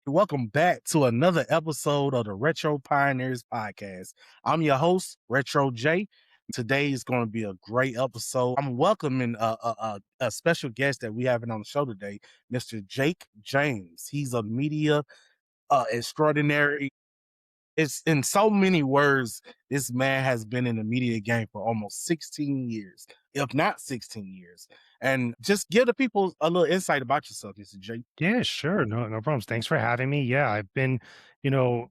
Welcome back to another episode of the Retro Pioneers podcast. I'm your host, Retro J. Today is going to be a great episode. I'm welcoming a special guest that we having on the show today, Mr. Jake James. He's a media extraordinary. It's in so many words. This man has been in the media game for almost 16 years, if not 16 years. And just give the people a little insight about yourself, Mr. Jake. Yeah, sure. No problems. Thanks for having me. Yeah, I've been,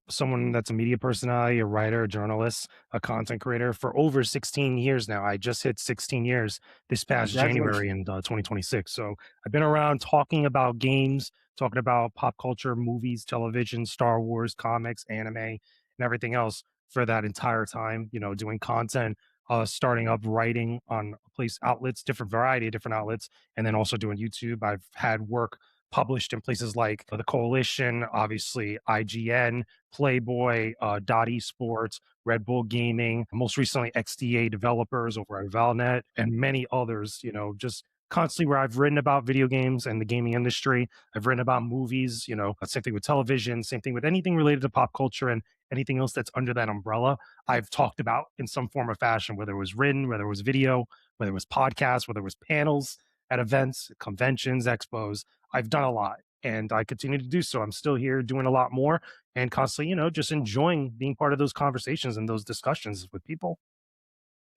someone that's a media personality, a writer, a journalist, a content creator for over 16 years now. I just hit 16 years this past January Congratulations. in 2026. So I've been around talking about games, talking about pop culture, movies, television, Star Wars, comics, anime, and everything else for that entire time, doing content, starting up writing on place outlets, different variety of different outlets, and then also doing YouTube. I've had work published in places like the Coalition, obviously IGN, Playboy, Dot Esports, Red Bull Gaming, most recently XDA developers over at Valnet, and many others, just constantly where I've written about video games and the gaming industry. I've written about movies, same thing with television, same thing with anything related to pop culture and anything else that's under that umbrella. I've talked about in some form or fashion, whether it was written, whether it was video, whether it was podcasts, whether it was panels at events, conventions, expos. I've done a lot and I continue to do so. I'm still here doing a lot more and constantly, just enjoying being part of those conversations and those discussions with people.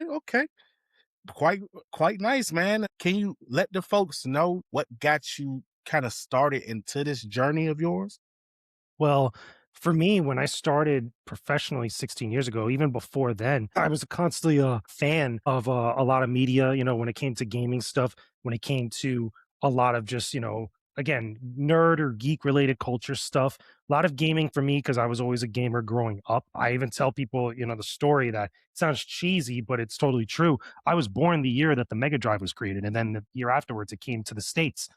Okay. Quite quite nice, man. Can you let the folks know what got you kind of started into this journey of yours? Well, for me, when I started professionally 16 years ago, even before then, I was constantly a fan of a lot of media, when it came to gaming stuff, when it came to a lot of just, again, nerd or geek related culture stuff. A lot of gaming for me because I was always a gamer growing up. I even tell people, the story that sounds cheesy, but it's totally true. I was born the year that the Mega Drive was created. And then the year afterwards, it came to the States,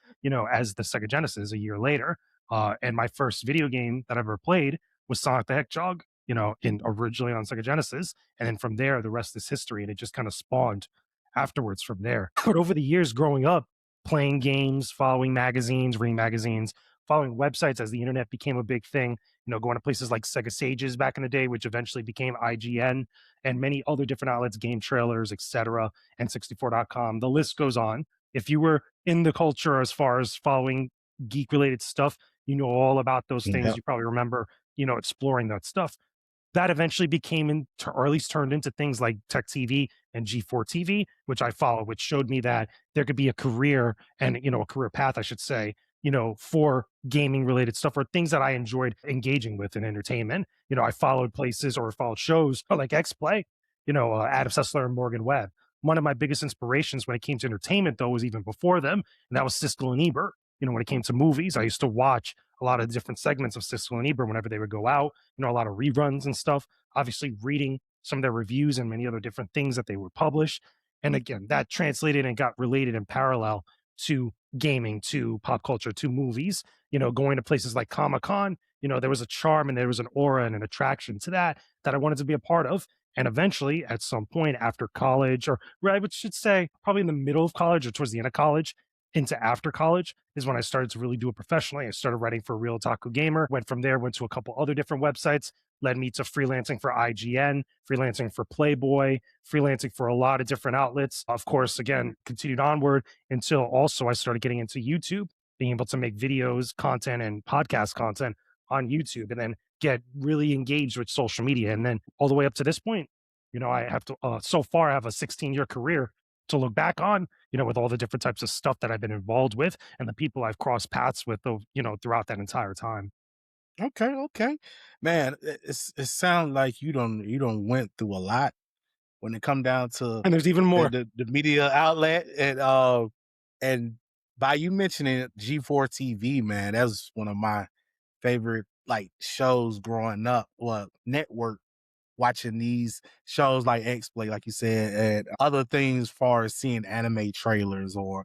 as the Sega Genesis a year later. And my first video game that I ever played was Sonic the Hedgehog, in originally on Sega Genesis. And then from there, the rest is history. And it just kind of spawned afterwards from there. But over the years growing up, playing games, following magazines, reading magazines, following websites as the internet became a big thing, going to places like Sega Sages back in the day, which eventually became IGN and many other different outlets, game trailers, etc., N64.com. The list goes on. If you were in the culture as far as following geek related stuff, you know all about those things. Yep. You probably remember, exploring that stuff. That eventually became into, or at least turned into things like Tech TV and G4 TV, which I followed, which showed me that there could be a career and, a career path, I should say, for gaming related stuff or things that I enjoyed engaging with in entertainment. I followed places or followed shows like X Play, Adam Sessler and Morgan Webb. One of my biggest inspirations when it came to entertainment, though, was even before them, and that was Siskel and Ebert. When it came to movies, I used to watch a lot of different segments of Siskel and Ebert whenever they would go out, a lot of reruns and stuff, obviously reading some of their reviews and many other different things that they would publish. And again, that translated and got related in parallel to gaming, to pop culture, to movies, going to places like Comic Con, there was a charm and there was an aura and an attraction to that I wanted to be a part of. And eventually, at some point after college, or I should say probably in the middle of college or towards the end of college, into after college is when I started to really do it professionally. I started writing for Real Otaku Gamer, went from there, went to a couple other different websites, led me to freelancing for IGN, freelancing for Playboy, freelancing for a lot of different outlets. Of course, again, continued onward until also I started getting into YouTube, being able to make videos, content, and podcast content on YouTube, and then get really engaged with social media. And then all the way up to this point, I have to, so far, I have a 16-year career to look back on, with all the different types of stuff that I've been involved with and the people I've crossed paths with, throughout that entire time. Okay, okay. Man, it sounds like you don't went through a lot when it come down to And there's even the more. the, the media outlet and by you mentioning G4 TV, man, that was one of my favorite like shows growing up. Well, network watching these shows like X-Play, like you said, and other things far as seeing anime trailers or,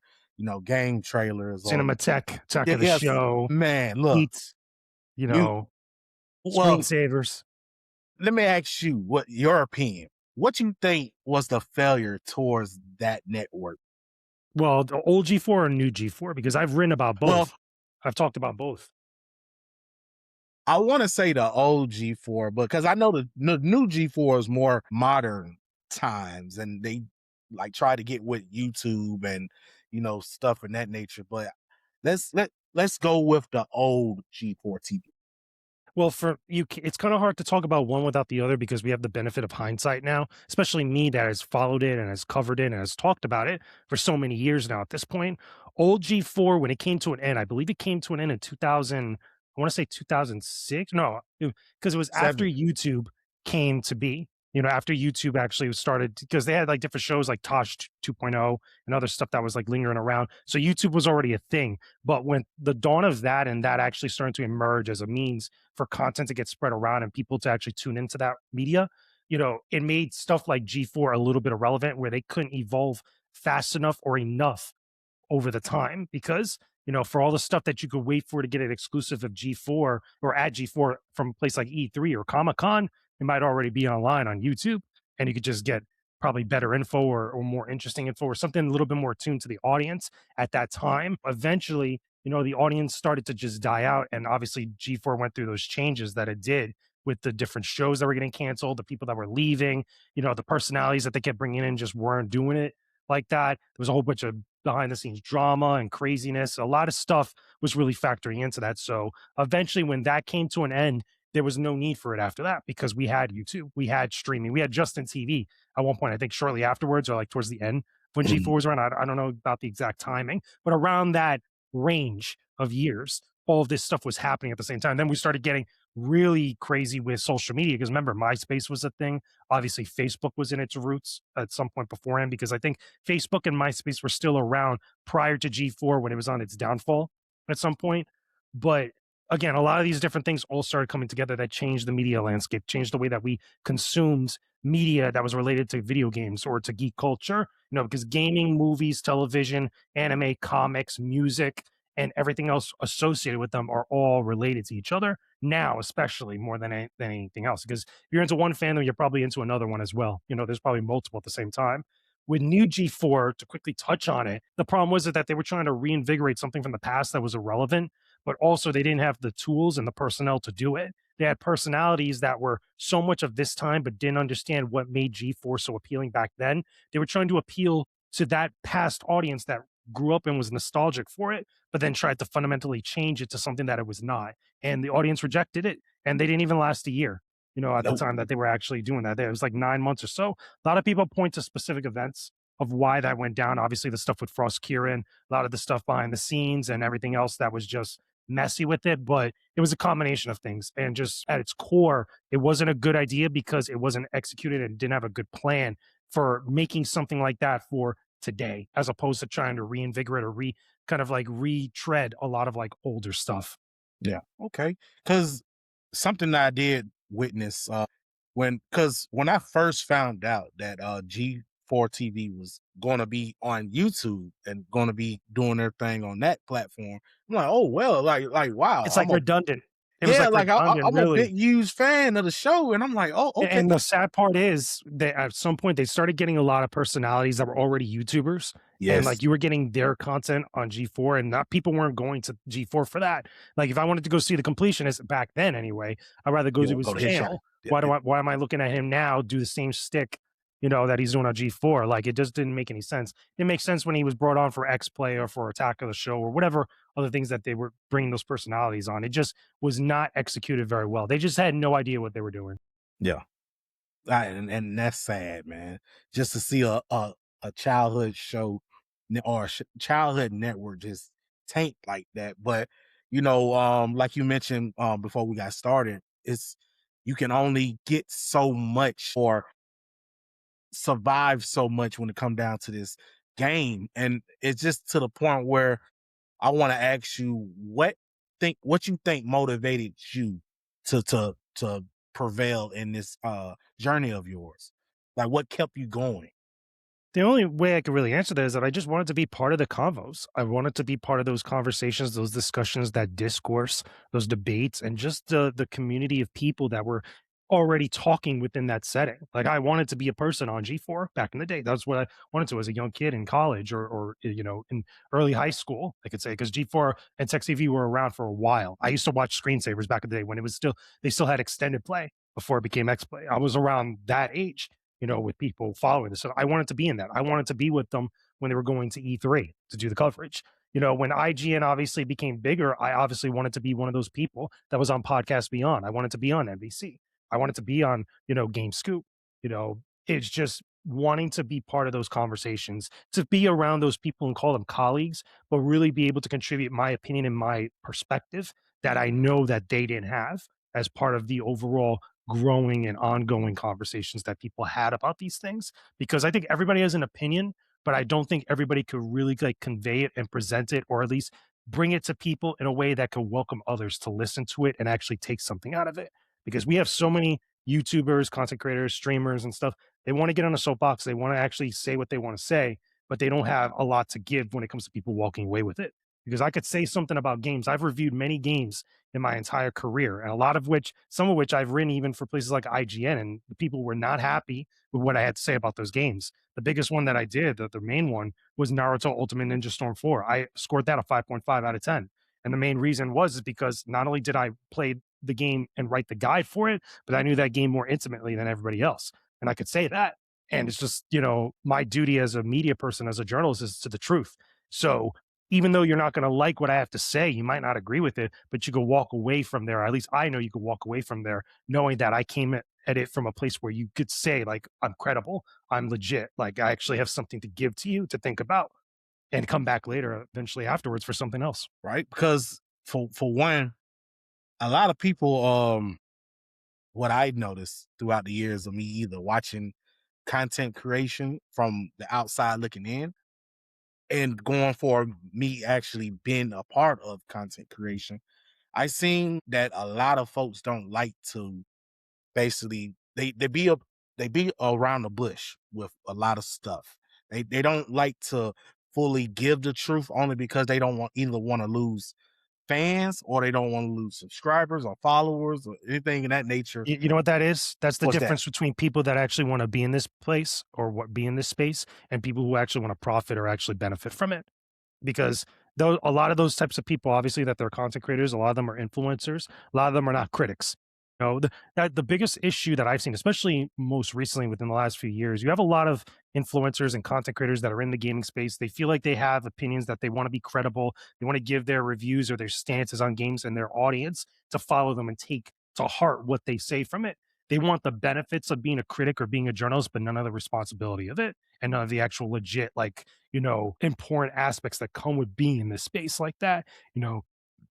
game trailers or Tech of the yes, show, man, look, Heat, you well, screensavers. let me ask you what your opinion. What you think was the failure towards that network? Well, the old G4 or new G4, because I've written about Well, both. I've talked about both. I want to say the old G4, because I know the new G4 is more modern times, and they like try to get with YouTube and stuff in that nature. But let's go with the old G4 TV. Well, for you, it's kind of hard to talk about one without the other because we have the benefit of hindsight now, especially me that has followed it and has covered it and has talked about it for so many years now. At this point, old G4, when it came to an end, I believe it came to an end in 2000. I want to say 2006. No, because it was after Seven. YouTube came to be. After YouTube actually started, because they had like different shows like Tosh 2.0 and other stuff that was like lingering around. So YouTube was already a thing. But when the dawn of that and that actually started to emerge as a means for content to get spread around and people to actually tune into that media, it made stuff like G4 a little bit irrelevant where they couldn't evolve fast enough or enough over the time because for all the stuff that you could wait for to get an exclusive of G4 or at G4 from a place like E3 or Comic-Con, it might already be online on YouTube and you could just get probably better info or more interesting info or something a little bit more tuned to the audience at that time. Eventually, the audience started to just die out and obviously G4 went through those changes that it did with the different shows that were getting canceled, the people that were leaving, the personalities that they kept bringing in just weren't doing it like that. There was a whole bunch of behind the scenes drama and craziness. A lot of stuff was really factoring into that. So eventually, when that came to an end, there was no need for it after that because we had YouTube, we had streaming, we had Justin TV at one point, I think shortly afterwards or like towards the end when G4 was around. I don't know about the exact timing, but around that range of years, all of this stuff was happening at the same time. Then we started getting really crazy with social media because remember, MySpace was a thing. Obviously, Facebook was in its roots at some point beforehand because I think Facebook and MySpace were still around prior to G4 when it was on its downfall at some point. But again, a lot of these different things all started coming together that changed the media landscape, changed the way that we consumed media that was related to video games or to geek culture, because gaming, movies, television, anime, comics, music, and everything else associated with them are all related to each other now, especially more than anything else. Because if you're into one fandom, you're probably into another one as well. There's probably multiple at the same time. With new G4, to quickly touch on it, the problem was that they were trying to reinvigorate something from the past that was irrelevant, but also they didn't have the tools and the personnel to do it. They had personalities that were so much of this time, but didn't understand what made G4 so appealing back then. They were trying to appeal to that past audience that grew up and was nostalgic for it, but then tried to fundamentally change it to something that it was not. And the audience rejected it, and they didn't even last a year. At the Nope. time that they were actually doing that, it was like 9 months or so. A lot of people point to specific events of why that went down. Obviously, the stuff with Frost Kieran, a lot of the stuff behind the scenes, and everything else that was just messy with it. But it was a combination of things, and just at its core, it wasn't a good idea because it wasn't executed and didn't have a good plan for making something like that for today, as opposed to trying to reinvigorate or kind of like retread a lot of like older stuff. Yeah. Okay. Because something that I did witness when I first found out that G4 TV was going to be on YouTube and going to be doing their thing on that platform, I'm like, oh well, like wow, It's like redundant. It was yeah, like like redundant, I'm a really. big huge fan of the show, and I'm like, oh okay, And the sad part is that at some point they started getting a lot of personalities that were already YouTubers, and yes, like you were getting their content on G4, and not people weren't going to G4 for that. Like if I wanted to go see the completionist back then, anyway, I'd rather go yeah, to his go to his channel. channel. Yeah, yeah, Why am I looking at him now do the same stick, that he's doing on G4? Like it just didn't make any sense. It makes sense when he was brought on for X Play or for Attack of the Show or whatever other things that they were bringing those personalities on. It just was not executed very well. They just had no idea what they were doing. yeah. And that's sad, man. Just to see a childhood show or childhood network just tank like that. But like you mentioned before we got started, it's you can only get so much or survive so much when it come down to this game, and it's just to the point where I want to ask you what you think motivated you to prevail in this journey of yours. Like what kept you going? The only way I could really answer that is that I just wanted to be part of the convos. I wanted to be part of those conversations, those discussions, that discourse, those debates, and just the community of people that were already talking within that setting. Like I wanted to be a person on G4 back in the day. That's what I wanted to as a young kid in college or in early high school, I could say, because G4 and Text TV were around for a while. I used to watch screensavers back in the day when it was still they still had extended play before it became X Play. I was around that age, with people following this. So I wanted to be in that. I wanted to be with them when they were going to E3 to do the coverage. When IGN obviously became bigger, I obviously wanted to be one of those people that was on Podcast Beyond. I wanted to be on NBC. I wanted to be on, Game Scoop. It's just wanting to be part of those conversations, to be around those people and call them colleagues, but really be able to contribute my opinion and my perspective that I know that they didn't have as part of the overall growing and ongoing conversations that people had about these things. Because I think everybody has an opinion, but I don't think everybody could really like convey it and present it, or at least bring it to people in a way that could welcome others to listen to it and actually take something out of it because we have so many YouTubers, content creators, streamers, and stuff. They want to get on a soapbox. They want to actually say what they want to say, but they don't have a lot to give when it comes to people walking away with it. Because I could say something about games. I've reviewed many games in my entire career, and some of which I've written even for places like IGN, and the people were not happy with what I had to say about those games. The biggest one that I did, the main one, was Naruto Ultimate Ninja Storm 4. I scored that a 5.5 out of 10. And the main reason was is because not only did I play the game and write the guide for it, but I knew that game more intimately than everybody else. And I could say that. And it's just, my duty as a media person, as a journalist, is to the truth. So even though you're not going to like what I have to say, you might not agree with it, but you could walk away from there. At least I know you could walk away from there knowing that I came at it from a place where you could say, like, I'm credible, I'm legit, like, I actually have something to give to you to think about and come back later, eventually afterwards for something else. right? Because for one, a lot of people, what I noticed throughout the years of me either watching content creation from the outside looking in and going for me actually being a part of content creation, I seen that a lot of folks don't like to basically they be around the bush with a lot of stuff. They don't like to fully give the truth only because they don't want to lose fans or they don't want to lose subscribers or followers or anything in that nature. You know what that is? That's the What's that? difference between people that actually wanna be in this place or what be in this space and people who actually wanna profit or actually benefit from it. Because though a lot of those types of people, obviously, that they're content creators, a lot of them are influencers, a lot of them are not critics. The biggest issue that I've seen, especially most recently within the last few years, you have a lot of influencers and content creators that are in the gaming space. They feel like they have opinions that they want to be credible. They want to give their reviews or their stances on games and their audience to follow them and take to heart what they say from it. They want the benefits of being a critic or being a journalist, but none of the responsibility of it and none of the actual legit, like, important aspects that come with being in this space like that, you know,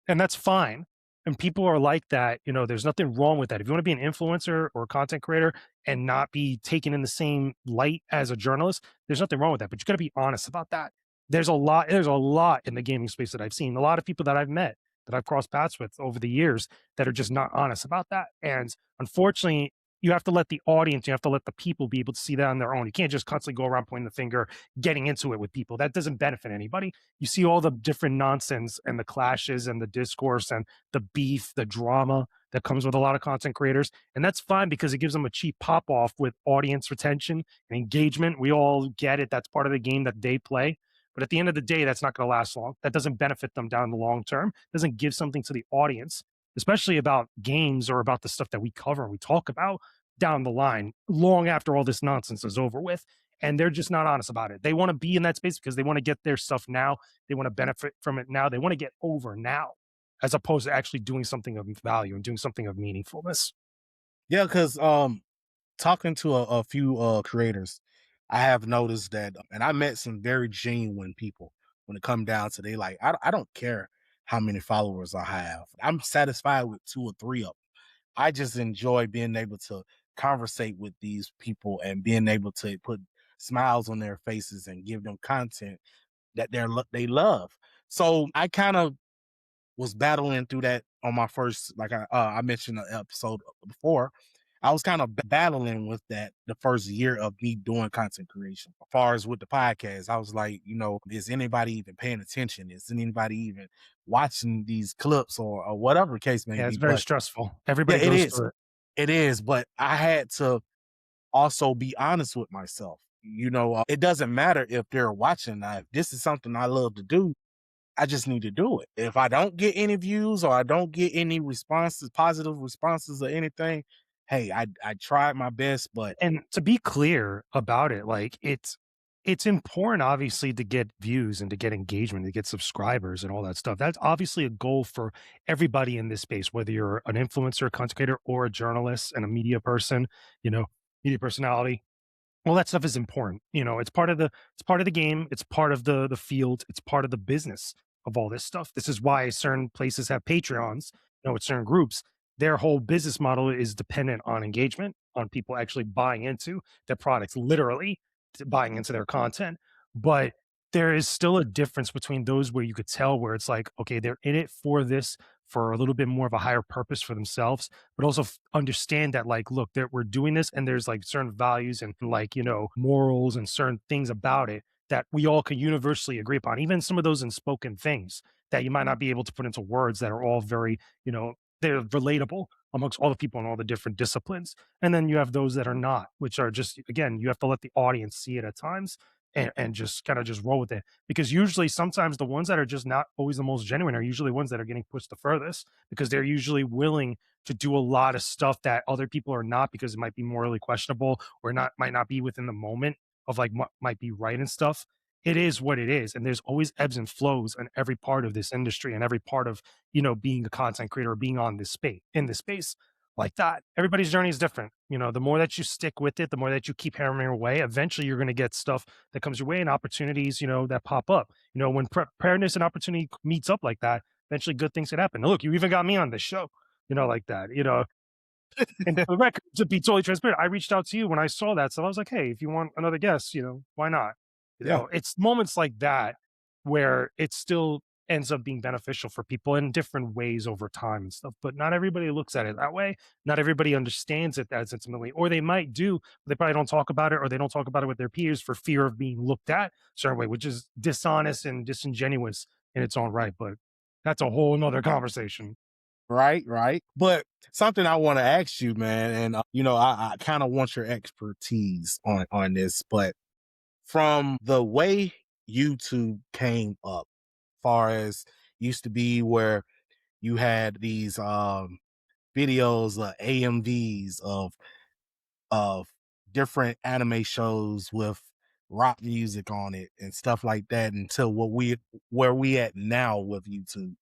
and that's fine. And people are like that, there's nothing wrong with that. If you want to be an influencer or a content creator and not be taken in the same light as a journalist, there's nothing wrong with that. But you got to be honest about that. There's a lot in the gaming space that I've seen, a lot of people that I've met that I've crossed paths with over the years that are just not honest about that. And unfortunately, you have to let the audience, you have to let the people be able to see that on their own. You can't just constantly go around pointing the finger, getting into it with people. That doesn't benefit anybody. You see all the different nonsense and the clashes and the discourse and the beef, the drama that comes with a lot of content creators. And that's fine because it gives them a cheap pop off with audience retention and engagement. We all get it. That's part of the game that they play. But at the end of the day, that's not going to last long. That doesn't benefit them down the long term. It doesn't give something to the audience, especially about games or about the stuff that we cover and we talk about down the line, long after all this nonsense is over with. And they're just not honest about it. They want to be in that space because they want to get their stuff now. They want to benefit from it now. They want to get over now, as opposed to actually doing something of value and doing something of meaningfulness. Yeah, because talking to a few creators, I have noticed that, and I met some very genuine people when it come down to they like, I don't care how many followers I have. I'm satisfied with two or three of them. I just enjoy being able to conversate with these people and being able to put smiles on their faces and give them content that they love. So I kind of was battling through that on my first, like I mentioned the episode before. I was kind of battling with that the first year of me doing content creation. As far as with the podcast, I was like, is anybody even paying attention? Is anybody even watching these clips or whatever the case may Yeah, it's be? very But stressful. yeah, Everybody it goes is. through it. it is, but I had to also be honest with myself. It doesn't matter if they're watching. If this is something I love to do, I just need to do it. If I don't get any views or I don't get any responses, positive responses or anything, hey, I tried my best, but And to be clear about it, like it's important obviously to get views and to get engagement, to get subscribers and all that stuff. That's obviously a goal for everybody in this space, whether you're an influencer, content creator, or a journalist and a media person, you know, media personality. All that stuff is important. It's part of the game, it's part of the field, it's part of the business of all this stuff. This is why certain places have Patreons, with certain groups. Their whole business model is dependent on engagement, on people actually buying into their products, literally buying into their content. But there is still a difference between those where you could tell where it's like, okay, they're in it for this, for a little bit more of a higher purpose for themselves, but also understand that, like, look, we're doing this and there's like certain values and like, morals and certain things about it that we all can universally agree upon, even some of those unspoken things that you might not be able to put into words that are all very, they're relatable amongst all the people in all the different disciplines. And then you have those that are not, which are just, again, you have to let the audience see it at times, and just kind of just roll with it, because usually sometimes the ones that are just not always the most genuine are usually ones that are getting pushed the furthest, because they're usually willing to do a lot of stuff that other people are not, because it might be morally questionable or not, might not be within the moment of like what might be right and stuff. It is what it is, and there's always ebbs and flows in every part of this industry and every part of, being a content creator or being on this space, in this space like that. Everybody's journey is different. The more that you stick with it, the more that you keep hammering away, eventually you're going to get stuff that comes your way and opportunities, that pop up. When preparedness and opportunity meets up like that, eventually good things can happen. Now, look, you even got me on this show, like that. And for the record, to be totally transparent, I reached out to you when I saw that. So I was like, hey, if you want another guest, why not? yeah. It's moments like that where it still ends up being beneficial for people in different ways over time and stuff. But not everybody looks at it that way. Not everybody understands it as intimately, or they might do, but they probably don't talk about it, or they don't talk about it with their peers for fear of being looked at a certain way, which is dishonest and disingenuous in its own right. But that's a whole nother conversation. Right, right. But something I want to ask you, man, and I kind of want your expertise on this, but from the way YouTube came up, far as used to be where you had these videos, AMVs of different anime shows with rock music on it and stuff like that, until where we at now with YouTube.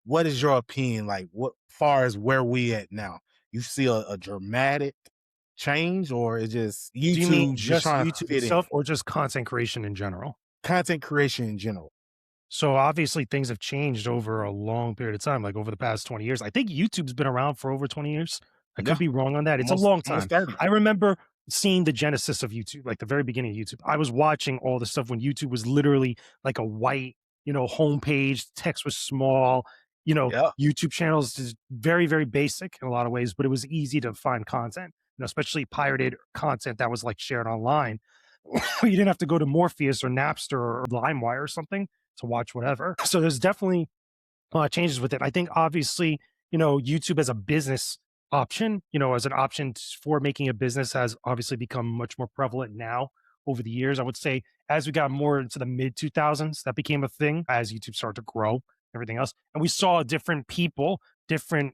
What is your opinion? Like, what far as where we at now? You see a dramatic change, or is just Do you mean YouTube just just trying to YouTube fit in? itself or just content creation in general? Content creation in general. So obviously things have changed over a long period of time, like over the past 20 years. I think YouTube's been around for over 20 years. I Yeah, could be wrong on that. It's a almost long almost time. 30. I remember seeing the genesis of YouTube, like the very beginning of YouTube. I was watching all the stuff when YouTube was literally like a white, homepage, text was small, Yeah. YouTube channels is very, very basic in a lot of ways, but it was easy to find content, especially pirated content that was like shared online. You didn't have to go to Morpheus or Napster or LimeWire or something to watch whatever. So there's definitely changes with it. I think obviously, YouTube as a business option, as an option for making a business has obviously become much more prevalent now over the years. I would say as we got more into the mid 2000s, that became a thing as YouTube started to grow, everything else. And we saw different people, different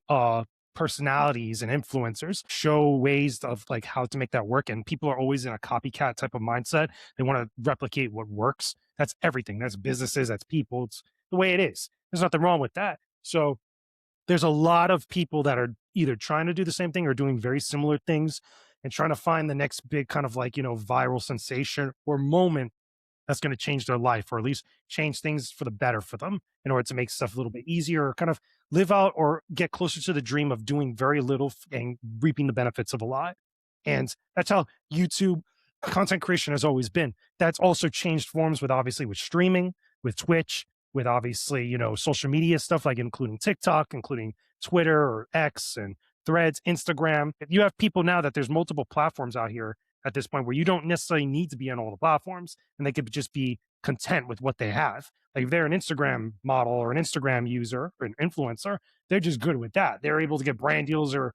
personalities and influencers show ways of like how to make that work. And people are always in a copycat type of mindset. They want to replicate what works. That's everything. That's businesses, that's people. It's the way it is. There's nothing wrong with that. So there's a lot of people that are either trying to do the same thing or doing very similar things and trying to find the next big kind of like, viral sensation or moment that's going to change their life, or at least change things for the better for them, in order to make stuff a little bit easier, or kind of live out or get closer to the dream of doing very little and reaping the benefits of a lot. And that's how YouTube content creation has always been. That's also changed forms with obviously with streaming, with Twitch, with obviously, social media stuff like including TikTok, including Twitter or X and Threads, Instagram. You have people now that there's multiple platforms out here at this point where you don't necessarily need to be on all the platforms, and they could just be content with what they have. Like if they're an Instagram model or an Instagram user or an influencer, they're just good with that. They're able to get brand deals or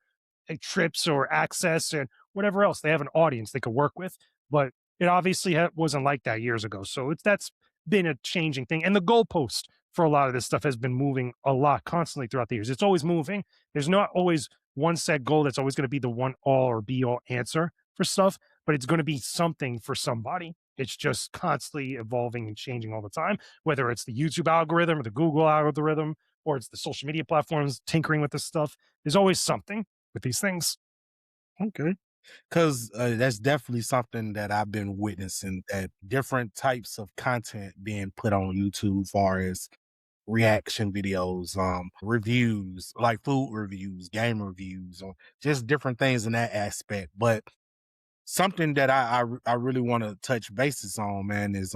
trips or access and whatever else. They have an audience they could work with, but it obviously wasn't like that years ago. So that's been a changing thing, and the goalpost for a lot of this stuff has been moving a lot constantly throughout the years. It's always moving. There's not always one set goal that's always going to be the one all or be all answer for stuff, but it's going to be something for somebody. It's just constantly evolving and changing all the time, whether it's the YouTube algorithm or the Google algorithm or it's the social media platforms tinkering with this stuff. There's always something with these things. Okay. Because that's definitely something that I've been witnessing, that different types of content being put on YouTube, far as reaction videos, reviews, like food reviews, game reviews, or just different things in that aspect. But something that I really want to touch bases on, man, is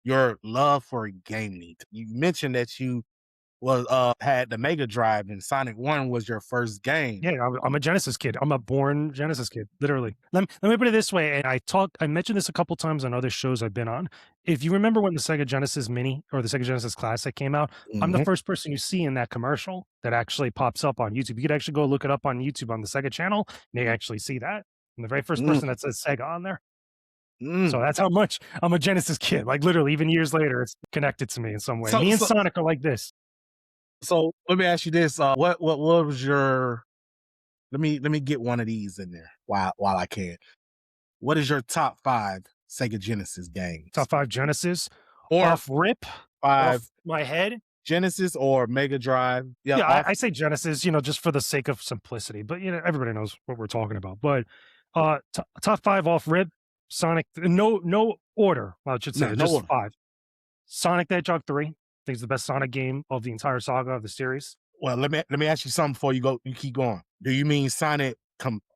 your love for gaming. You mentioned that you was had the Mega Drive and Sonic 1 was your first game. Yeah, I'm a Genesis kid. I'm a born Genesis kid, literally. Let me put it this way, and I mentioned this a couple times on other shows I've been on. If you remember when the Sega Genesis Mini or the Sega Genesis Classic came out, I'm the Mhm. first person you see in that commercial that actually pops up on YouTube. You could actually go look it up on YouTube on the Sega channel, and you actually see that. I'm the very first Mm, person that says Sega on there. So mm. that's how much I'm a Genesis kid. Like literally, even years later, it's connected to me in some way. So Me and so Sonic are like this. so let me ask you this: what was your let me get one of these in there while I can. What is your top 5 Sega Genesis games? Top 5 Genesis Or off rip, 5 off my head. Genesis or Mega Drive? Yeah, Yeah, I off. say Genesis, just for the sake of simplicity, but everybody knows what we're talking about. But top five off rip, Sonic, no order, I should No, say, no just order. five. Sonic the Hedgehog 3, I think it's the best Sonic game of the entire saga of the series. Well, let me ask you something before you keep going. Do you mean Sonic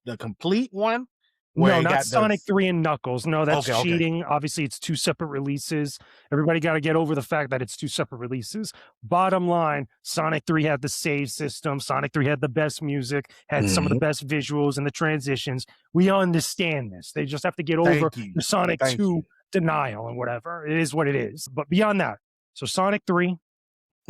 the complete one where No, it not got the Sonic 3 and Knuckles. No, that's okay, okay. cheating. Obviously, it's two separate releases. Everybody got to get over the fact that it's two separate releases. Bottom line, Sonic 3 had the save system. Sonic 3 had the best music, had some of the Mhm. best visuals and the transitions. We understand this. They just have to get over Thank you. the Sonic Thank 2 you. denial and whatever. It is what it is. But beyond that, so Sonic 3,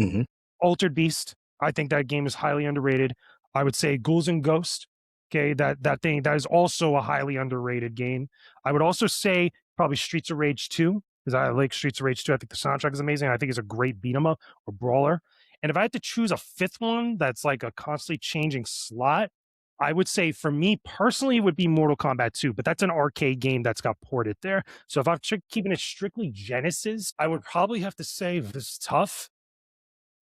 Mhm. Altered Beast. I think that game is highly underrated. I would say Ghouls and Ghosts. Okay, that is also a highly underrated game. I would also say probably Streets of Rage 2, because I like Streets of Rage 2. I think the soundtrack is amazing. I think it's a great beat 'em up or brawler. And if I had to choose a fifth one that's like a constantly changing slot, I would say for me personally it would be Mortal Kombat 2, but that's an arcade game that's got ported there. So if I'm keeping it strictly Genesis, I would probably have to say this is tough.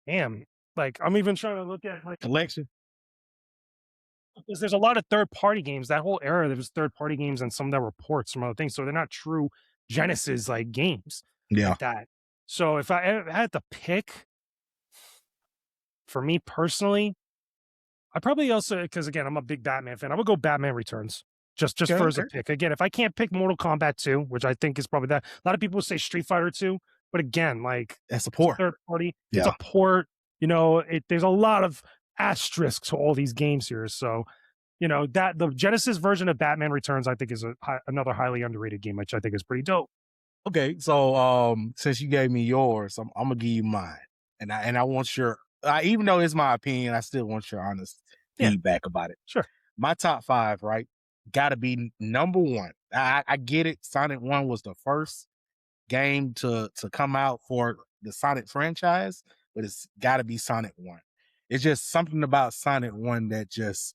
Damn. Like, I'm even trying to look at, like, Collection? because there's a lot of third-party games. That whole era, there was third-party games and some that were ports from other things, so they're not true Genesis, like, games Yeah. like that. So if I had to pick, for me personally, I probably also, because again, I'm a big Batman fan, I would go Batman Returns, just Okay, for as a okay. pick. Again, if I can't pick Mortal Kombat 2, which I think is probably that, a lot of people say Street Fighter 2, but again, like, That's it's a support. third party, it's a Yeah. port, there's a lot of asterisks to all these games here. So, that the Genesis version of Batman Returns, I think, is another highly underrated game, which I think is pretty dope. Okay, so since you gave me yours, I'm gonna give you mine, and I want your even though it's my opinion, I still want your honest Yeah, feedback about it. sure. My top 5, right? Got to be number 1. I get it. Sonic 1 was the first game to come out for the Sonic franchise, but it's got to be Sonic 1. It's just something about Sonic 1 that just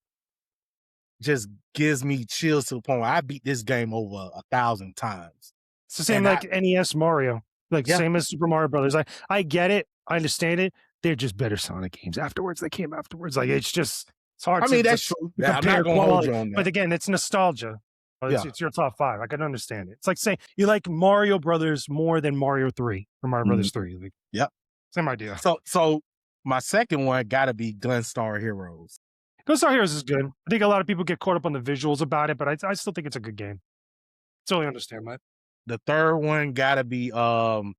gives me chills to the point where I beat this game over 1,000 times. It's the same And I like NES Mario, like yeah, same as Super Mario Brothers. I get it, I understand it. They're just better Sonic games afterwards. They came afterwards. Like it's hard I to mean to, that's true. to I'm not compare gonna hold quality. you on But that. again, it's nostalgia. It's Yeah. it's your top five. I can understand it. It's like saying you like Mario Brothers more than Mario 3 or Mario Mhm. Brothers 3. Like Yep. same idea. So my second one gotta be Gunstar Heroes. Ghost Star Heroes is good. I think a lot of people get caught up on the visuals about it, but I still think it's a good game. Totally understand that. The third one gotta be Golden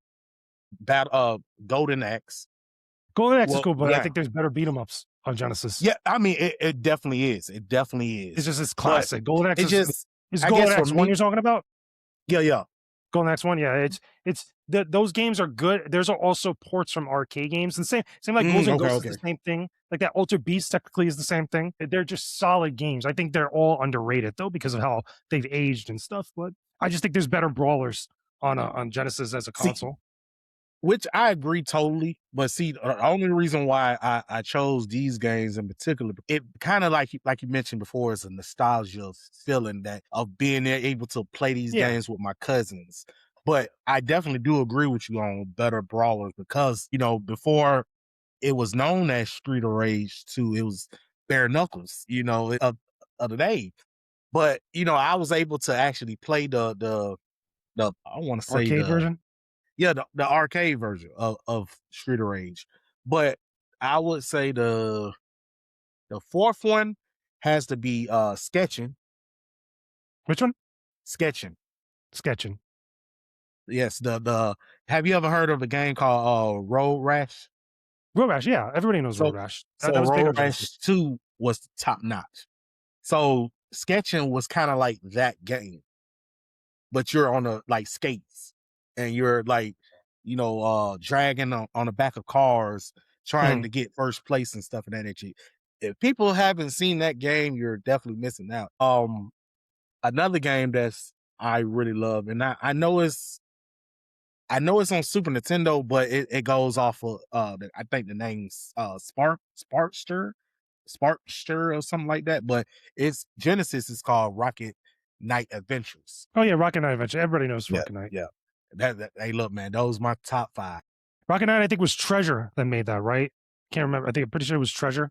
Axe. Golden Axe is Well, cool, but I yeah. think there's better beat 'em ups on Genesis. Yeah, I mean it definitely is. It definitely It's is. just it's But classic. Golden Axe it is just is I Golden guess for Axe one me, you're talking about? yeah, yeah. Golden Axe one, yeah. It's those games are good. There's also ports from arcade games, and same like Ghouls and Okay, Ghosts is okay. the same thing. Like that Altered Beast technically is the same thing. They're just solid games. I think they're all underrated though because of how they've aged and stuff. But I just think there's better brawlers on Genesis as a See, console. which I agree totally, but see, the only reason why I chose these games in particular, it kind of like you mentioned before, is a nostalgia feeling that of being there able to play these Yeah, games with my cousins. But I definitely do agree with you on better brawlers because before it was known as Street of Rage 2, it was bare knuckles, of the day. But I was able to actually play the I want to say arcade version. the arcade version of Street of Rage. But I would say the fourth one has to be Which one? sketching. Sketching. Yes, the have you ever heard of a game called Road Rash? Road Rash. Yeah, everybody knows So Road Rash. That so was big Road on Rash Genesis. 2 was top notch. So sketching was kind of like that game, but you're on a like skates and you're like, dragging on the back of cars, trying Mhm. to get first place and stuff of that nature. If people haven't seen that game, you're definitely missing out. Another game that's I really love, and I know it's on Super Nintendo, but it goes off of I think the name's Sparkster or something like that. But it's Genesis is called Rocket Knight Adventures. Oh yeah, Rocket Knight Adventure. Everybody knows Yeah, Rocket Knight. yeah. Hey, look, man, those my top five. Rocket Knight, I think was Treasure that made that, right? Can't remember. I think I'm pretty sure it was Treasure.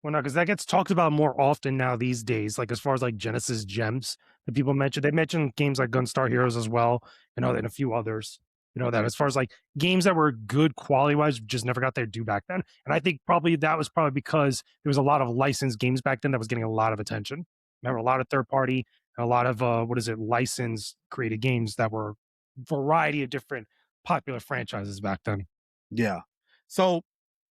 Well, no, because that gets talked about more often now these days. Like as far as like Genesis gems that people mention, they mention games like Gunstar Heroes as well, and a few others. That as far as like games that were good quality wise, just never got their due back then. And I think probably that was probably because there was a lot of licensed games back then that was getting a lot of attention. Remember, a lot of third party and a lot of what is it, licensed created games that were variety of different popular franchises back then. Yeah. So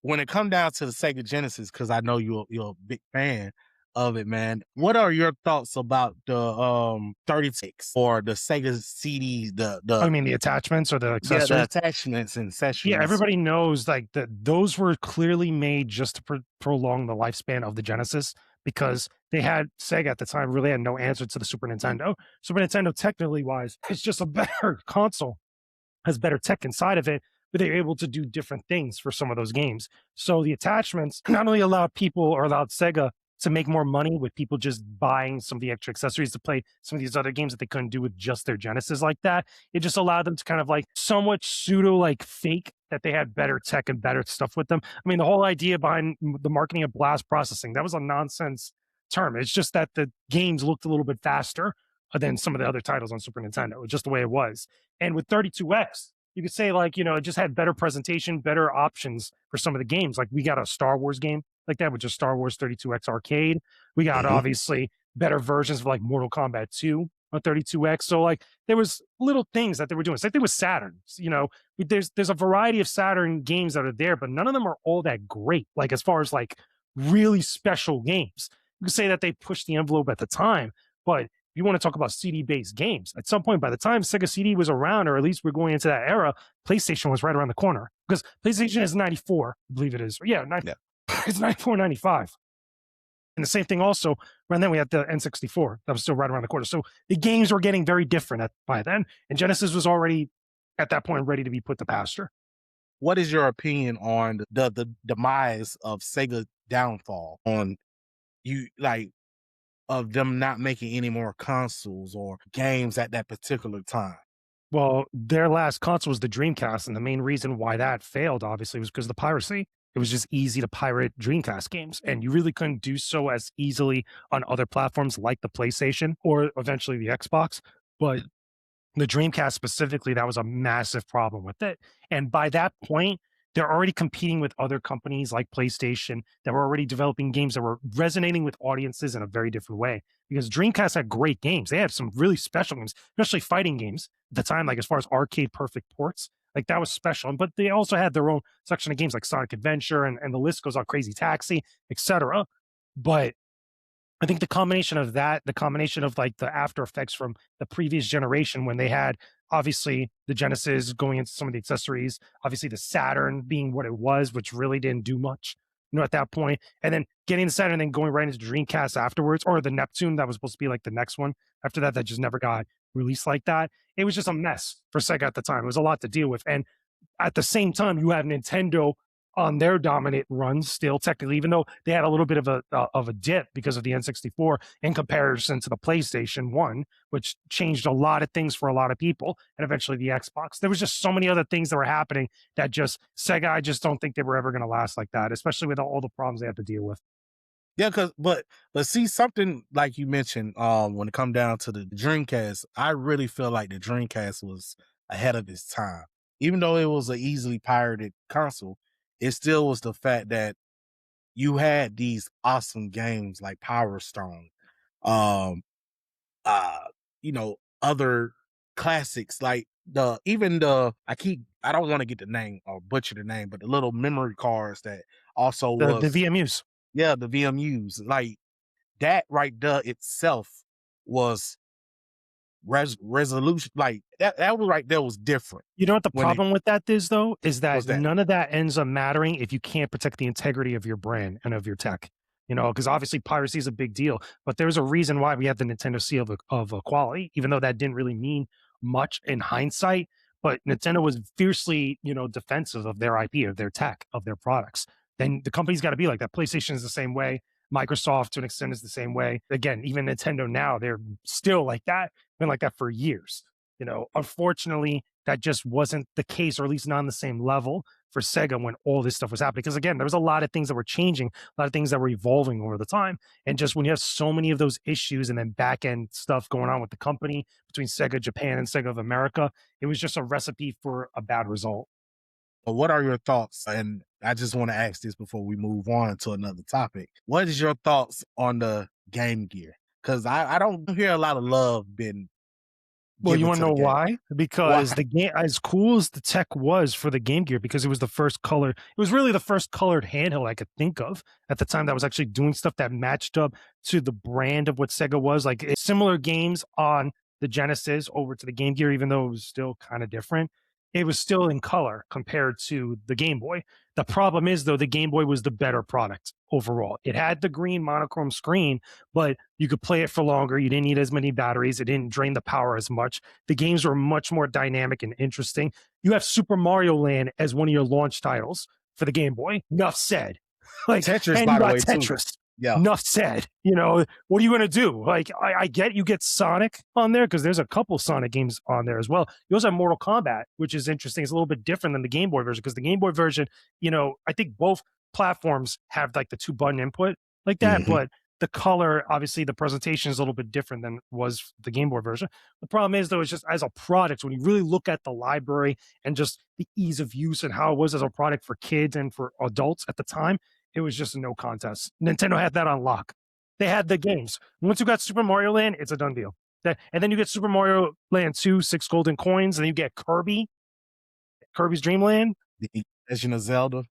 when it come down to the Sega Genesis, because I know you're a big fan of it, man. What are your thoughts about the 36 or the Sega CD, I the mean, the attachments or the yeah, the accessories. attachments and Yeah, accessories? everybody knows like that those were clearly made just to prolong the lifespan of the Genesis because they had Sega at the time really had no answer to the Super Nintendo. Super Nintendo, technically wise, it's just a better console, has better tech inside of it, but they're able to do different things for some of those games. So the attachments not only allowed people or allowed Sega to make more money with people just buying some of the extra accessories to play some of these other games that they couldn't do with just their Genesis like that. It just allowed them to kind of like somewhat pseudo like fake that they had better tech and better stuff with them. I mean, the whole idea behind the marketing of blast processing, that was a nonsense term. It's just that the games looked a little bit faster than some of the other titles on Super Nintendo, just the way it was. And with 32X, you could say like, it just had better presentation, better options for some of the games. Like we got a Star Wars game like that, which is Star Wars 32X Arcade. We got Mhm. obviously better versions of like Mortal Kombat 2 on 32X. So like there was little things that they were doing. Same thing with Saturn. There's a variety of Saturn games that are there, but none of them are all that great. Like as far as like really special games, you could say that they pushed the envelope at the time, but you want to talk about CD based games. At some point, by the time Sega CD was around, or at least we're going into that era, PlayStation was right around the corner because PlayStation is 94, I believe it is. Yeah, Yeah. it's 94, 95. And the same thing also, around then we had the N64 that was still right around the corner. So the games were getting very different by then. And Genesis was already at that point ready to be put to pasture. What is your opinion on the demise of Sega downfall on you like of them not making any more consoles or games at that particular time? Well, their last console was the Dreamcast, and the main reason why that failed, obviously, was because of the piracy. It was just easy to pirate Dreamcast games, and you really couldn't do so as easily on other platforms like the PlayStation or eventually the Xbox. But the Dreamcast specifically, that was a massive problem with it. And by that point, they're already competing with other companies like PlayStation that were already developing games that were resonating with audiences in a very different way. Because Dreamcast had great games. They had some really special games, especially fighting games at the time, like as far as arcade perfect ports. Like that was special. But they also had their own section of games like Sonic Adventure and the list goes on Crazy Taxi, etc. But I think the combination of that, the combination of like the after effects from the previous generation when they had obviously the Genesis going into some of the accessories, obviously the Saturn being what it was, which really didn't do much, at that point. And then getting the Saturn and then going right into Dreamcast afterwards, or the Neptune that was supposed to be like the next one after that, that just never got released like that. It was just a mess for Sega at the time. It was a lot to deal with. And at the same time, you have Nintendo on their dominant run still technically, even though they had a little bit of a dip because of the N64 in comparison to the PlayStation 1, which changed a lot of things for a lot of people, and eventually the Xbox. There was just so many other things that were happening that just Sega, I just don't think they were ever going to last like that, especially with all the problems they had to deal with. Yeah, cause but see something like you mentioned, when it come down to the Dreamcast, I really feel like the Dreamcast was ahead of its time. Even though it was an easily pirated console, it still was the fact that you had these awesome games like Power Stone, um, uh, other classics like I don't want to get the name or butcher the name, but the little memory cards that also The was, VMUs. yeah, the VMUs. Like that right there itself was resolution. Like that was right there was different You know what the when it problem with that is, though, is that was that. none of that ends up mattering if you can't protect the integrity of your brand and of your tech. Because obviously piracy is a big deal, but there's a reason why we have the Nintendo seal of equality, even though that didn't really mean much in hindsight. But Nintendo was fiercely, defensive of their IP, of their tech, of their products. Then the company's got to be like that. PlayStation is the same way. Microsoft, to an extent, is the same way. Again, even Nintendo now, they're still like that. Been like that for years. Unfortunately, that just wasn't the case, or at least not on the same level for Sega when all this stuff was happening. Because again, there was a lot of things that were changing, a lot of things that were evolving over the time. And just when you have so many of those issues and then back end stuff going on with the company between Sega Japan and Sega of America, it was just a recipe for a bad result. But what are your thoughts? And I just want to ask this before we move on to another topic. What is your thoughts on the Game Gear? Because I don't hear a lot of love being Well, you given wanna to the know game. why? Why? Because the game, as cool as the tech was for the Game Gear, because it was the first color, it was really the first colored handheld I could think of at the time that was actually doing stuff that matched up to the brand of what Sega was, like, similar games on the Genesis over to the Game Gear, even though it was still kinda different. It was still in color compared to the Game Boy. The problem is, though, the Game Boy was the better product overall. It had the green monochrome screen, but you could play it for longer. You didn't need as many batteries. It didn't drain the power as much. The games were much more dynamic and interesting. You have Super Mario Land as one of your launch titles for the Game Boy. Enough said. Like, Tetris, and you by the got way, too. Tetris. Yeah. Enough said. What are you going to do? Like, I get you get Sonic on there because there's a couple Sonic games on there as well. You also have Mortal Kombat, which is interesting. It's a little bit different than the Game Boy version because the Game Boy version, I think both platforms have like the two button input like that, Hmm. but the color, obviously, the presentation is a little bit different than was the Game Boy version. The problem is, though, it's just as a product, when you really look at the library and just the ease of use and how it was as a product for kids and for adults at the time, it was just a no contest. Nintendo had that on lock. They had the games. Once you got Super Mario Land, it's a done deal. And then you get Super Mario Land 2, 6 golden coins, and then you get Kirby's Dream Land. The Legend of Zelda.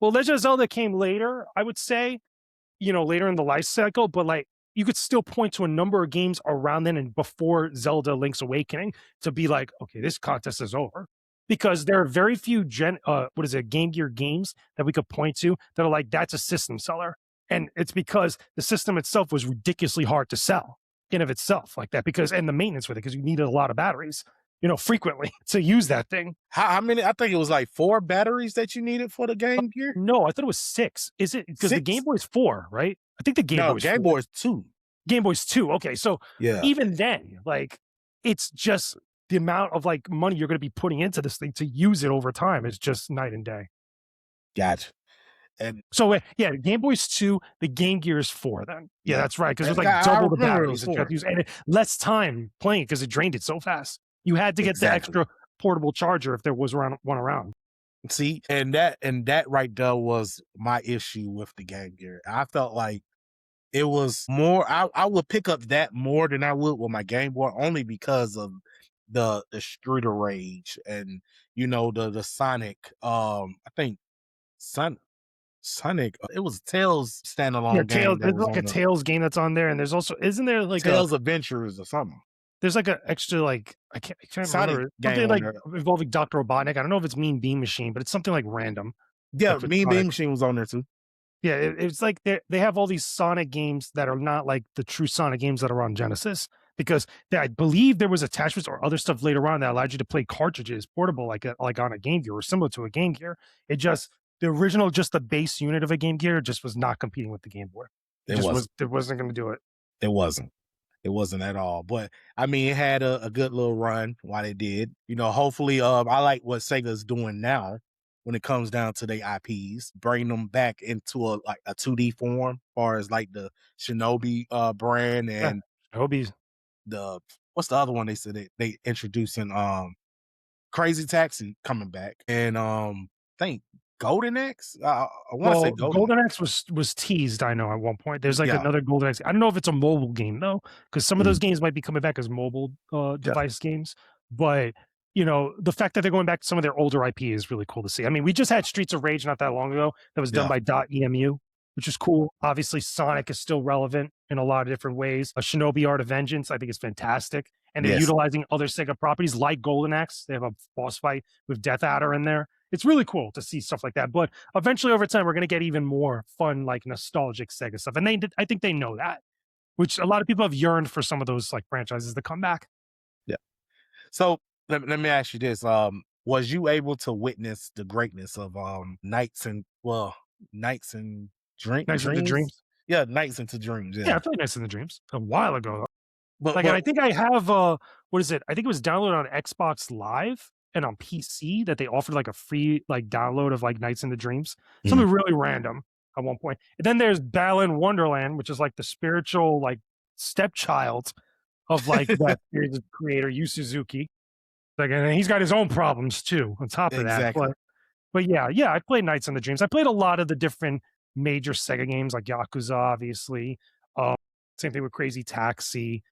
Well, Legend of Zelda came later, I would say, later in the life cycle, but like you could still point to a number of games around then and before Zelda Link's Awakening to be like, okay, this contest is over. Because there are very few Game Gear games that we could point to that are like, that's a system seller. And it's because the system itself was ridiculously hard to sell in of itself like that, and the maintenance with it, because you needed a lot of batteries, frequently to use that thing. How many? I think it was like 4 batteries that you needed for the Game Gear. No, I thought it was six. Is it because the Game 6? Boy's four, right? I think the Game No, Boy's Game four. Boy is 2. Game Boy's two. Okay, so Yeah, even then, like, it's just the amount of like money you're going to be putting into this thing to use it over time is just night and day. gotcha. And So yeah, Game Boy's two, the Game Gear is four. Then yeah, yeah, that's right, because it was I like double the remember it was batteries that you had 4. to use, and less time playing because it drained it so fast. You had to get the Exactly. extra portable charger if there was one around. See, and that right there was my issue with the Game Gear. I felt like it was more. I would pick up that more than I would with my Game Boy, only because of the Streeter Rage and the Sonic. I think Son Sonic. It was Tails Yeah, standalone Tails. game that There's was like a on the Tails game that's on there, and there's also isn't there like a Tails Adventures or something. there's like an extra like I can't Sonic remember game something on like there. involving Dr. Robotnik. I don't know if it's Mean Bean Machine, but it's something like random, Yeah, like with Mean Sonic. Bean Machine was on there too. Yeah, it's like they have all these Sonic games that are not like the true Sonic games that are on Genesis because I believe there was attachments or other stuff later on that allowed you to play cartridges portable like on a Game Gear or similar to a Game Gear. It just the original, just the base unit of a Game Gear, just was not competing with the Game Boy. It wasn't. It wasn't going to do it. It wasn't. It wasn't at all. But I mean, it had a good little run while it did. You know, hopefully, I like what Sega's doing now when it comes down to their IPs, bring them back into a 2D form, as far as like the Shinobi brand Yeah, and Hobie's. the what's the other one they said they introducing Crazy Taxi coming back and I think Golden Axe. I want to say Well, Golden Golden Axe. Axe was teased, I know, at one point. There's, like, Yeah, another Golden Axe. I don't know if it's a mobile game, though, because some of mm, those games might be coming back as mobile, yeah, device games, but, the fact that they're going back to some of their older IP is really cool to see. I mean, we just had Streets of Rage not that long ago that was done yeah, by .emu, which is cool. Obviously, Sonic is still relevant in a lot of different ways. A Shinobi Art of Vengeance, I think, is fantastic, and they're yes. utilizing other Sega properties like Golden Axe. They have a boss fight with Death Adder in there. It's really cool to see stuff like that, but eventually over time we're going to get even more fun like nostalgic Sega stuff, and I think they know that, which a lot of people have yearned for some of those like franchises to come back. Yeah. So let me ask you this: was you able to witness the greatness of Nights and Nights into Dreams? Dreams. Yeah, Nights into Dreams. Yeah, Yeah, I played Nights into Dreams a while ago. but Like, and but I think I have what is it? I think it was downloaded on Xbox Live and on PC that they offered like a free like download of like Nights into Dreams. mm, Something really random at one point. And then there's Balan Wonderland, which is like the spiritual like stepchild of like that series creator Yu Suzuki. Like, and he's got his own problems too on top of that. exactly. But yeah, I played Nights in the Dreams. I played a lot of the different major Sega games like Yakuza, obviously. Um, Same thing with Crazy Taxi,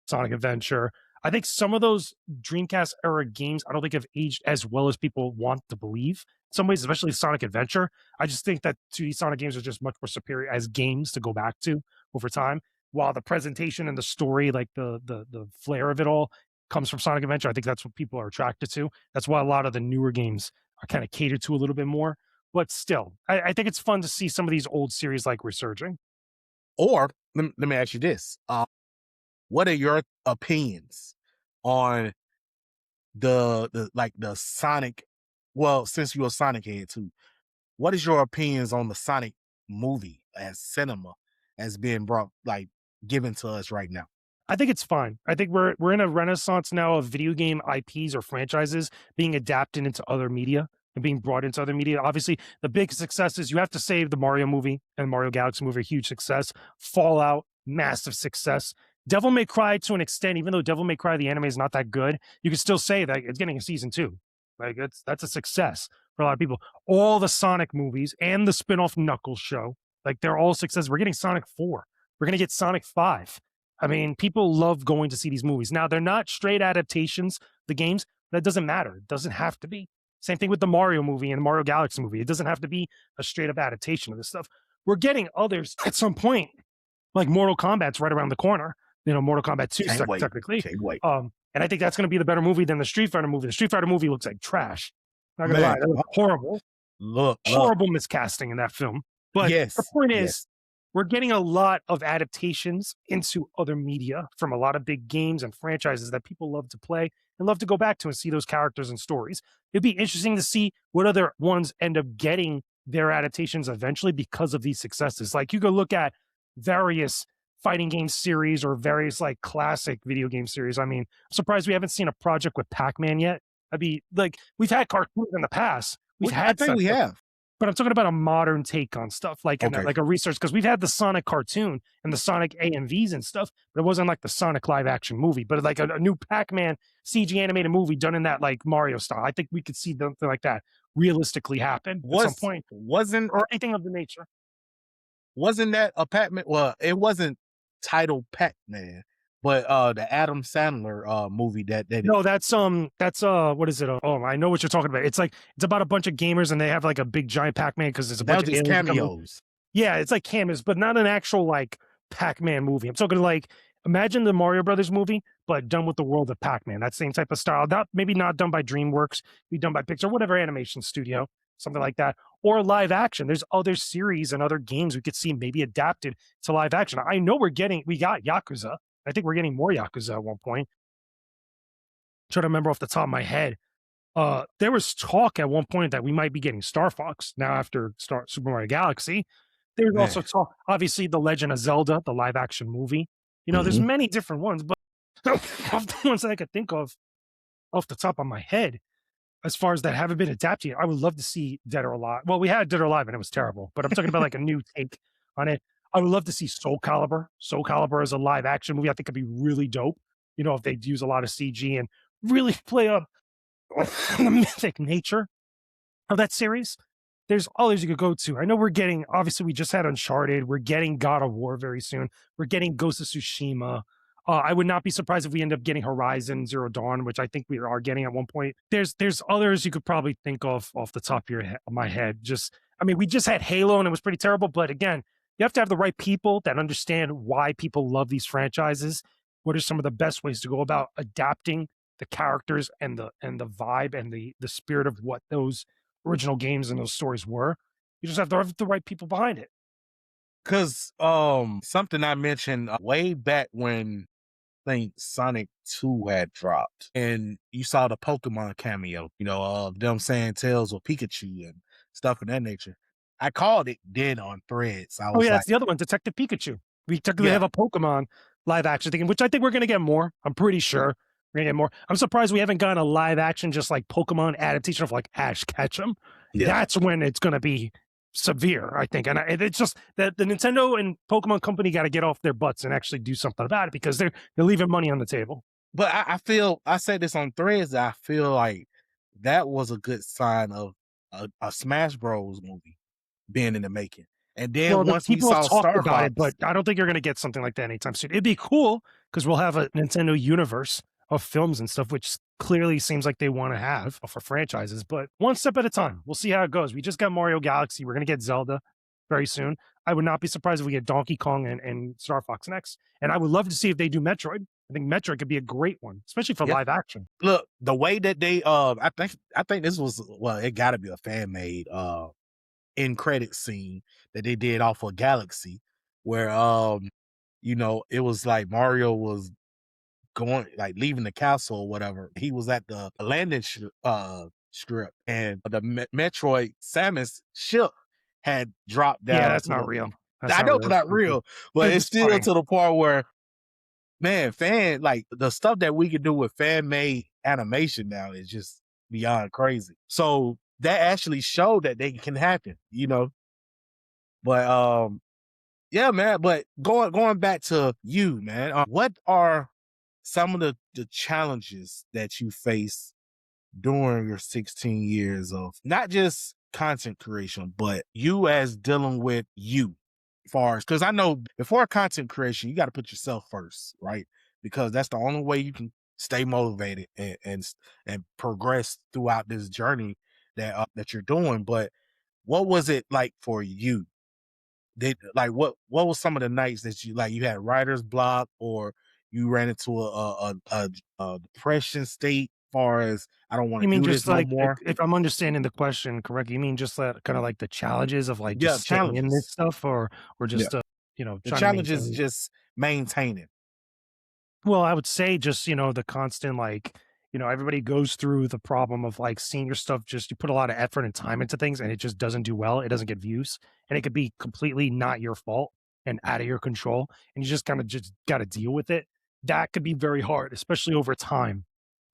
Sonic Adventure. I think some of those Dreamcast era games I don't think have aged as well as people want to believe. In some ways, especially Sonic Adventure. I just think that 2D Sonic games are just much more superior as games to go back to over time. While the presentation and the story, like the flair of it all, comes from Sonic Adventure. I think that's what people are attracted to. That's why a lot of the newer games are kind of catered to a little bit more. But still, I think it's fun to see some of these old series like resurging. Or let me ask you this: what are your opinions on the Sonic? Well, since you're a Sonic head too, what is your opinions on the Sonic movie as cinema as being brought like given to us right now? I think it's fine. I think we're in a renaissance now of video game IPs or franchises being adapted into other media and being brought into other media. Obviously, the big successes you have to say the Mario movie and Mario Galaxy movie, a huge success. Fallout, massive success. Devil May Cry to an extent, even though Devil May Cry the anime is not that good, you can still say that it's getting a season two. Like that's a success for a lot of people. All the Sonic movies and the spin-off Knuckles show, like they're all success. We're getting Sonic 4. We're gonna get Sonic 5. I mean, people love going to see these movies. Now, they're not straight adaptations, the games. That doesn't matter. It doesn't have to be. Same thing with the Mario movie and the Mario Galaxy movie. It doesn't have to be a straight up adaptation of this stuff. We're getting others at some point, like Mortal Kombat's right around the corner. Mortal Kombat 2, Can't wait. technically. Can't wait. And I think that's going to be the better movie than the Street Fighter movie. The Street Fighter movie looks like trash. Not going to lie. Man, That was horrible. look. Horrible miscasting in that film. But the Yes, point yes. is, we're getting a lot of adaptations into other media from a lot of big games and franchises that people love to play and love to go back to and see those characters and stories. It'd be interesting to see what other ones end up getting their adaptations eventually because of these successes. Like you go look at various fighting game series or various like classic video game series. I mean, I'm surprised we haven't seen a project with Pac-Man yet. I'd be like, we've had cartoons in the past. We've I had think stuff, we have. but I'm talking about a modern take on stuff, Okay. like a research because we've had the Sonic cartoon and the Sonic AMVs and stuff, but it wasn't like the Sonic live action movie, but like a new Pac-Man CG animated movie done in that like Mario style. I think we could see something like that realistically happen at some Was point, wasn't or anything of the nature. wasn't that a Pac-Man? Well, it wasn't titled Pac-Man, but the Adam Sandler movie that No, that's what is it? Oh, I know what you're talking about. It's about a bunch of gamers and they have like a big giant Pac-Man because there's a that bunch was of just aliens coming. cameos. Yeah, it's like cameos, but not an actual like Pac-Man movie. I'm talking like imagine the Mario Brothers movie, but done with the world of Pac-Man. That same type of style. Not maybe not done by DreamWorks, be done by Pixar, whatever animation studio, something like that, or live action. There's other series and other games we could see maybe adapted to live action. I know we got Yakuza. I think we're getting more Yakuza at one point. Trying to remember off the top of my head. There was talk at one point that we might be getting Star Fox now after Super Mario Galaxy. There's Man. also talk, obviously, The Legend of Zelda, the live action movie. There's Mhm. many different ones, but of the ones that I could think of off the top of my head, as far as that haven't been adapted, I would love to see Dead or Alive. Well, we had Dead or Alive and it was terrible, but I'm talking about like a new take on it. I would love to see Soul Calibur. Soul Calibur as a live action movie, I think could be really dope. If they use a lot of CG and really play up the mythic nature of that series. There's others you could go to. I know we're getting, obviously, we just had Uncharted. We're getting God of War very soon. We're getting Ghost of Tsushima. I would not be surprised if we end up getting Horizon Zero Dawn, which I think we are getting at one point. There's others you could probably think of off the top of my head. I mean, we just had Halo and it was pretty terrible. But again, you have to have the right people that understand why people love these franchises. What are some of the best ways to go about adapting the characters and the vibe and the spirit of what those original games and those stories were. You just have to have the right people behind it. Cause something I mentioned way back when I think Sonic 2 had dropped and you saw the Pokemon cameo, them saying Tails or Pikachu and stuff of that nature. I called it dead on Threads. I Oh was yeah, like, that's the other one, Detective Pikachu. We technically yeah, have a Pokemon live action thing, which I think we're gonna get more. I'm pretty sure we're gonna get more. I'm surprised we haven't gotten a live action just like Pokemon adaptation of like Ash Ketchum. yeah. That's when it's gonna be severe, I think. And it's just that the Nintendo and Pokemon company got to get off their butts and actually do something about it because they're leaving money on the table. But I feel I said this on Threads. I feel like that was a good sign of a Smash Bros movie being in the making. And then Well, the once we people have saw talked Star about it, but Fox, I don't think you're gonna get something like that anytime soon. It'd be cool because we'll have a Nintendo universe of films and stuff, which clearly seems like they want to have for franchises, but one step at a time. We'll see how it goes. We just got Mario Galaxy. We're gonna get Zelda very soon. I would not be surprised if we get Donkey Kong and Star Fox next. And I would love to see if they do Metroid. I think Metroid could be a great one, especially for yeah. live action. Look, the way that they I think this was, well, it gotta be a fan made end credit scene that they did off of Galaxy where it was like Mario was going like leaving the castle or whatever. He was at the landing strip and the Metroid Samus ship had dropped Yeah, down that's to not real. That's I not know real. it's It's not goofy. real, but It it's was still funny. to the part where, man, like the stuff that we can do with fan made animation now is just beyond crazy. So that actually showed that they can happen. But yeah, man. But going back to you, man, what are some of the challenges that you face during your 16 years of not just content creation, but you as dealing with you far as, because I know before content creation, you got to put yourself first, right? Because that's the only way you can stay motivated and progress throughout this journey that you're doing. But what was it like for you? What was some of the nights that you had writer's block or you ran into a depression state far as I don't want You to mean do this just no like more? if I'm understanding the question correctly, you mean just that kind of like the challenges of like Yeah, just staying in this challenges. stuff or Yeah. just The trying to challenge is maintain. just maintaining. Well, I would say just, the constant everybody goes through the problem of like seeing your stuff just you put a lot of effort and time into things and it just doesn't do well. It doesn't get views. And it could be completely not your fault and out of your control. And you just kind of just gotta deal with it. That could be very hard, especially over time.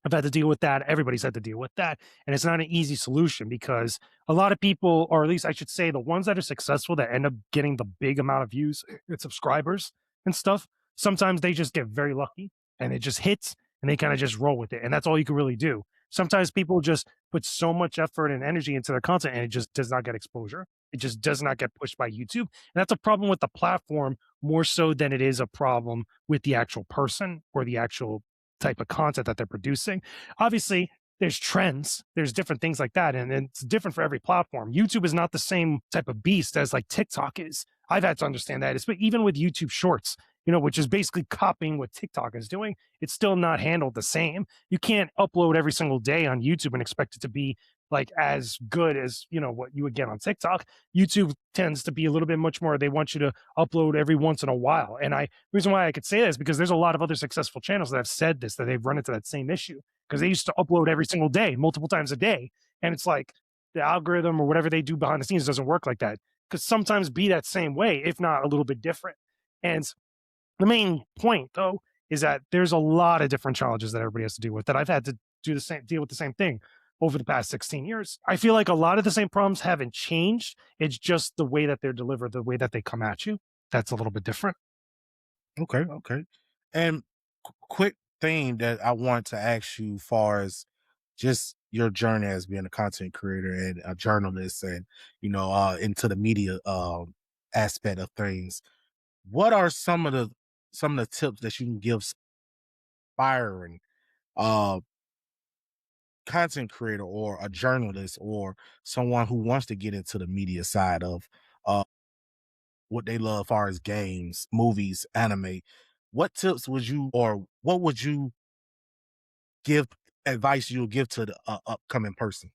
I've had to deal with that. Everybody's had to deal with that. And it's not an easy solution because a lot of people, or at least I should say, the ones that are successful that end up getting the big amount of views and subscribers and stuff, sometimes they just get very lucky and it just hits and they kind of just roll with it. And that's all you can really do. Sometimes people just put so much effort and energy into their content and it just does not get exposure. It just does not get pushed by YouTube. And that's a problem with the platform more so than it is a problem with the actual person or the actual type of content that they're producing. Obviously, there's trends, there's different things like that, and it's different for every platform. YouTube is not the same type of beast as like TikTok is. I've had to understand that. It's but even with YouTube Shorts, which is basically copying what TikTok is doing. It's still not handled the same. You can't upload every single day on YouTube and expect it to be like as good as what you would get on TikTok. YouTube tends to be a little bit much more. They want you to upload every once in a while. And reason why I could say that is because there's a lot of other successful channels that have said this, that they've run into that same issue because they used to upload every single day, multiple times a day. And it's like the algorithm or whatever they do behind the scenes doesn't work like that. Could sometimes be that same way, if not a little bit different. And the main point, though, is that there's a lot of different challenges that everybody has to deal with that I've had to deal with the same thing over the past 16 years. I feel like a lot of the same problems haven't changed. It's just the way that they're delivered, the way that they come at you. That's a little bit different. Okay, okay. And quick thing that I want to ask you, far as just your journey as being a content creator and a journalist, and into the media aspect of things. What are some of the tips that you can give aspiring uh content creator or a journalist or someone who wants to get into the media side of uh what they love, far as games, movies, anime? What tips would you, or what would you give, advice you'll give to the upcoming person?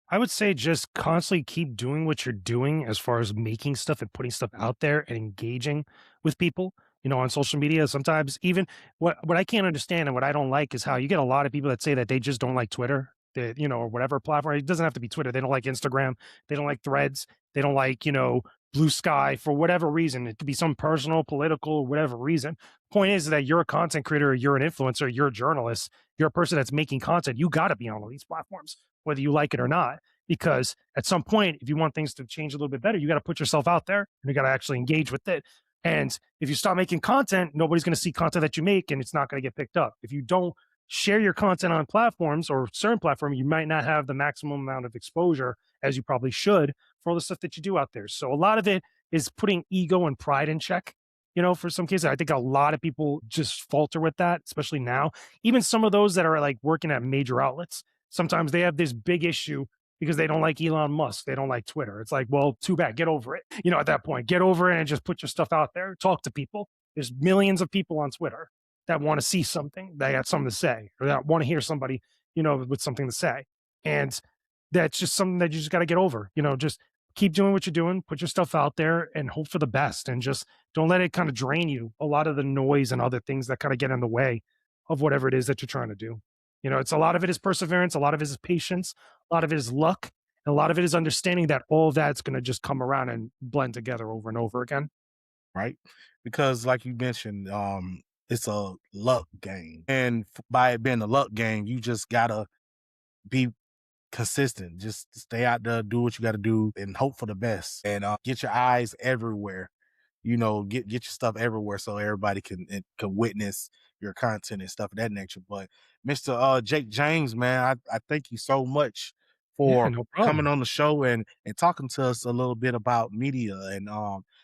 I would say just constantly keep doing what you're doing as far as making stuff and putting stuff out there and engaging with people, on social media. Sometimes even what I can't understand and what I don't like is how you get a lot of people that say that they just don't like Twitter, that, or whatever platform. It doesn't have to be Twitter. They don't like Instagram. They don't like Threads. They don't like, Blue Sky for whatever reason. It could be some personal, political, whatever reason. Point is that you're a content creator, you're an influencer, you're a journalist, you're a person that's making content. You got to be on all these platforms, whether you like it or not, because at some point, if you want things to change a little bit better, you got to put yourself out there and you got to actually engage with it. And if you stop making content, nobody's going to see content that you make and it's not going to get picked up. If you don't share your content on platforms or certain platform, you might not have the maximum amount of exposure as you probably should for all the stuff that you do out there. So a lot of it is putting ego and pride in check. For some cases, I think a lot of people just falter with that, especially now. Even some of those that are like working at major outlets, sometimes they have this big issue because they don't like Elon Musk. They don't like Twitter. It's like, well, too bad. Get over it. At that point, get over it and just put your stuff out there. Talk to people. There's millions of people on Twitter that want to see something, that got something to say, or that want to hear somebody, with something to say. And that's just something that you just got to get over. Just keep doing what you're doing, put your stuff out there and hope for the best. And just don't let it kind of drain you. A lot of the noise and other things that kind of get in the way of whatever it is that you're trying to do. It's a lot of it is perseverance, a lot of it is patience, a lot of it is luck, and a lot of it is understanding that all of that's going to just come around and blend together over and over again. Right? Because like you mentioned, it's a luck game. And by it being a luck game, you just gotta be consistent. Just stay out there, do what you gotta do, and hope for the best. And get your eyes everywhere. Get your stuff everywhere so everybody can witness your content and stuff of that nature. But Mr. Jake James, man, I thank you so much Yeah, for no coming problem. on the show and talking to us a little bit about media and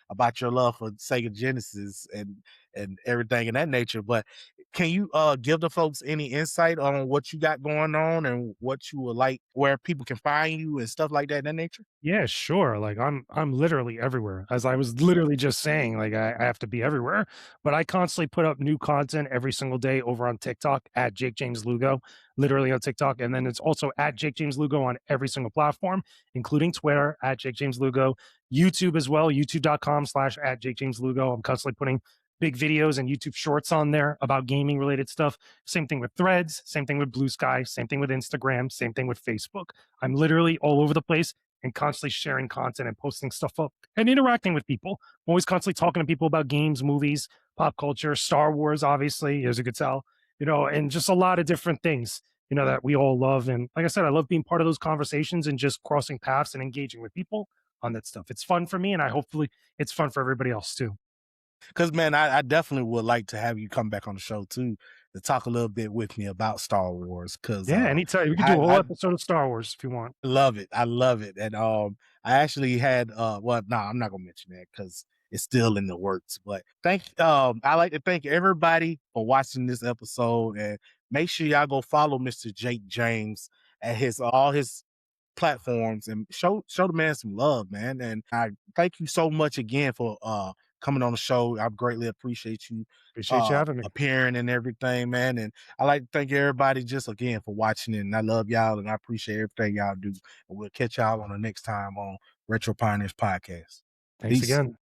about your love for Sega Genesis and everything in that nature. But can you give the folks any insight on what you got going on and what you would like, where people can find you and stuff like that in that nature? Yeah, sure. Like I'm literally everywhere. As I was literally just saying, like I have to be everywhere. But I constantly put up new content every single day over on TikTok at Jake James Lugo, literally on TikTok. And then it's also at Jake James Lugo on every single platform, including Twitter at Jake James Lugo, YouTube as well, youtube.com/ at Jake James Lugo. I'm constantly putting big videos and YouTube shorts on there about gaming related stuff. Same thing with Threads, same thing with Blue Sky, same thing with Instagram, same thing with Facebook. I'm literally all over the place and constantly sharing content and posting stuff up and interacting with people. I'm always constantly talking to people about games, movies, pop culture, Star Wars, obviously, as you could tell, and just a lot of different things, that we all love. And like I said, I love being part of those conversations and just crossing paths and engaging with people on that stuff. It's fun for me, and I hopefully it's fun for everybody else too. Because man, I definitely would like to have you come back on the show too to talk a little bit with me about Star Wars. Because Yeah, anytime we could do a whole I episode of Star Wars if you want. love it. I love it. And I actually had well, no, I'm not gonna mention that because it's still in the works. But I like to thank everybody for watching this episode, and make sure y'all go follow Mr. Jake James at his all his platforms and show the man some love, man. And I thank you so much again for coming on the show. I greatly appreciate you Appreciate you having me. appearing and everything, man. And I like to thank everybody just again for watching it. And I love y'all and I appreciate everything y'all do. And we'll catch y'all on the next time on Retro Pioneers Podcast. Thanks Peace. again.